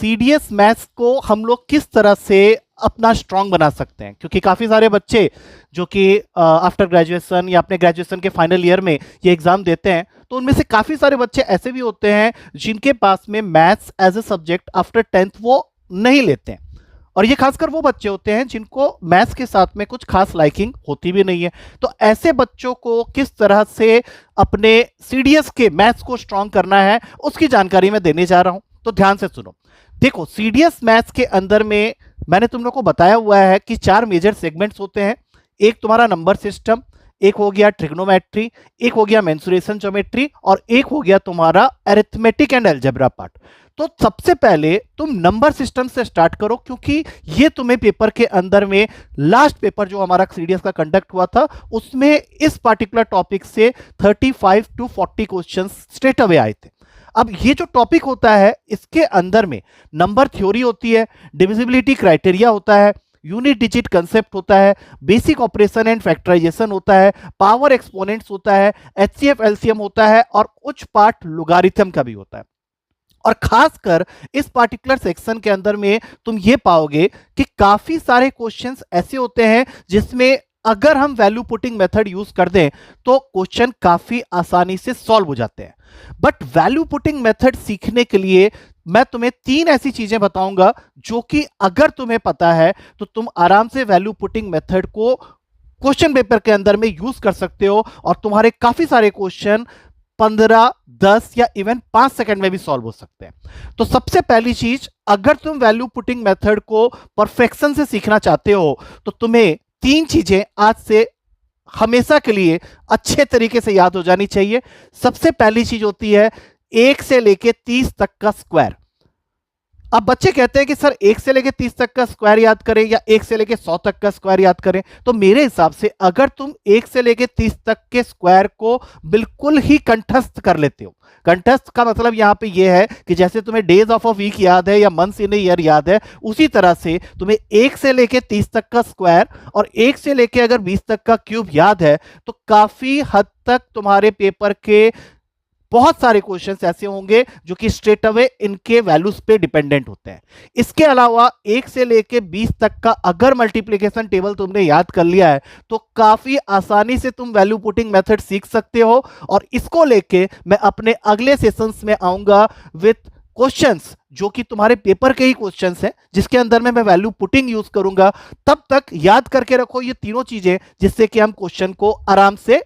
CDS maths को हम लोग किस तरह से अपना स्ट्रांग बना सकते हैं, क्योंकि काफ़ी सारे बच्चे जो कि आफ्टर ग्रेजुएशन या अपने ग्रेजुएशन के फाइनल ईयर में ये एग्ज़ाम देते हैं, तो उनमें से काफ़ी सारे बच्चे ऐसे भी होते हैं जिनके पास में maths as a subject after 10th वो नहीं लेते हैं। और ये खासकर वो बच्चे होते हैं जिनको मैथ्स के साथ में कुछ खास लाइकिंग होती भी नहीं है। तो ऐसे बच्चों को किस तरह से अपने सीडीएस के मैथ्स को स्ट्रांग करना है, उसकी जानकारी मैं देने जा रहा हूं। तो ध्यान से सुनो। देखो, सीडीएस मैथ्स के अंदर में मैंने तुम लोग को बताया हुआ है कि 4 मेजर सेगमेंट्स होते हैं। एक तुम्हारा नंबर सिस्टम, एक हो गया ट्रिग्नोमेट्री, एक हो गया मेंसुरेशन ज्योमेट्री, और एक हो गया तुम्हारा अरिथमेटिक एंड अलजेब्रा पार्ट। तो सबसे पहले तुम नंबर सिस्टम से स्टार्ट करो, क्योंकि ये तुम्हें पेपर के अंदर में लास्ट पेपर जो हमारा सीडीएस का कंडक्ट हुआ था उसमें इस पार्टिकुलर टॉपिक से 35 to 40 क्वेश्चंस स्ट्रेट अवे आए थे। अब ये जो टॉपिक होता है इसके अंदर में नंबर थ्योरी होती है, डिविजिबिलिटी क्राइटेरिया होता है, यूनिट डिजिट कंसेप्ट होता है, बेसिक ऑपरेशन एंड फैक्टराइजेशन होता है, पावर एक्सपोनेंट्स होता है, एचसीएफ एलसीएम होता है, और कुछ पार्ट लोगारिथम का भी होता है। और खासकर इस पार्टिकुलर सेक्शन के अंदर में तुम ये पाओगे कि काफी सारे क्वेश्चंस ऐसे होते हैं जिसमें अगर हम वैल्यू पुटिंग मेथड यूज कर दें तो क्वेश्चन काफी आसानी से सॉल्व हो जाते हैं। बट वैल्यू पुटिंग मेथड सीखने के लिए मैं तुम्हें 3 ऐसी चीजें बताऊंगा जो कि अगर तुम्हें पता है तो तुम आराम से वैल्यू पुटिंग मेथड को क्वेश्चन पेपर के अंदर में यूज कर सकते हो, और तुम्हारे काफी सारे क्वेश्चन 15, 10 या इवन 5 सेकंड में भी सॉल्व हो सकते हैं। तो सबसे पहली चीज, अगर तुम वैल्यू पुटिंग मेथड को परफेक्शन से सीखना चाहते हो तो तुम्हें 3 चीजें आज से हमेशा के लिए अच्छे तरीके से याद हो जानी चाहिए। सबसे पहली चीज होती है 1 से लेके 30 तक का स्क्वायर। अब बच्चे कहते हैं कि सर 1 से लेके 30 तक का स्क्वायर याद करें या 1 से लेके 100 तक का स्क्वायर याद करें। तो मेरे हिसाब से अगर तुम 1 से लेके 30 तक के स्क्वायर को बिल्कुल ही कंठस्थ कर लेते हो, कंठस्थ का मतलब यहां पे ये है कि जैसे तुम्हें डेज ऑफ अ वीक याद है या मंथ्स इन ईयर याद है, उसी तरह से तुम्हें 1 से लेके 30 तक का स्क्वायर और 1 से लेके अगर 20 तक का क्यूब याद है तो काफी हद तक तुम्हारे पेपर के बहुत सारे क्वेश्चंस ऐसे होंगे जो कि स्ट्रेट अवे इनके वैल्यूज पे डिपेंडेंट होते हैं। इसके अलावा 1 से लेके 20 तक का अगर मल्टीप्लिकेशन टेबल तुमने याद कर लिया है तो काफी आसानी से तुम वैल्यू पुटिंग मेथड सीख सकते हो। और इसको लेके मैं अपने अगले सेशंस में आऊंगा विथ क्वेश्चंस जो कि तुम्हारे पेपर के ही क्वेश्चंस हैं, जिसके अंदर में मैं वैल्यू पुटिंग यूज करूंगा। तब तक याद करके रखो ये तीनों चीजें, जिससे कि हम क्वेश्चन को आराम से